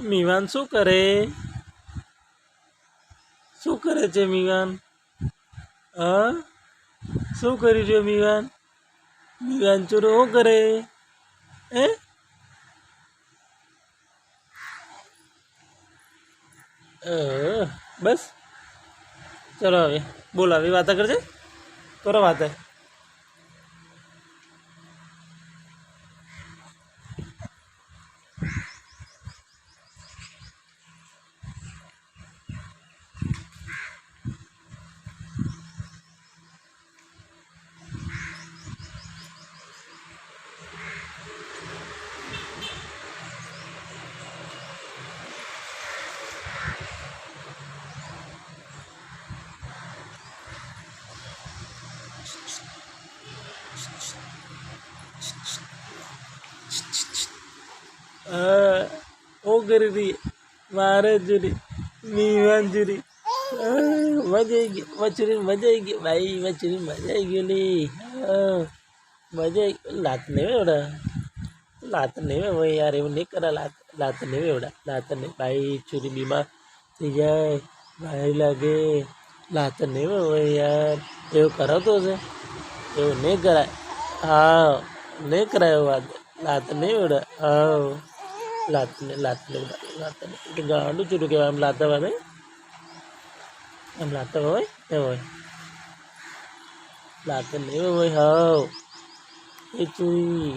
મીવાન શું કરે છે મીવાન? હા, શું કરી રહ્યો મીવાન? મીવાન ચોરો શું કરે હે? બસ ચલો હવે બોલો, હવે વાતા કરજે, કરો વાત. ઓ કરી રહી મારે જુરી મીવાન જુરી મજા આવી ગઈ મચુરી, મજા આવી ગઈ ભાઈ, મચુરી મજા આવી ગયેલી. મજા આવી લાત નહીં એવડા, લાત નહીં ભાઈ યાર, એવું નહીં કરા. લાત નહીં એવડા, લાત નહીં ભાઈ, છુરી બીમાર થઈ જાય ભાઈ લાગે. લાત નહીં ભાઈ યાર, એવું કરાવતો હશે, એવું નહીં કરાય. હા નહીં કરાય એવું વાત, લાત નહીં એવડા. હા લાત નહીં ગાંડું ચૂરું કહેવાય આમ લાતા વાત, આમ લાતા હોય એ હોય લાત નહીં હોય. હા એ ચૂરી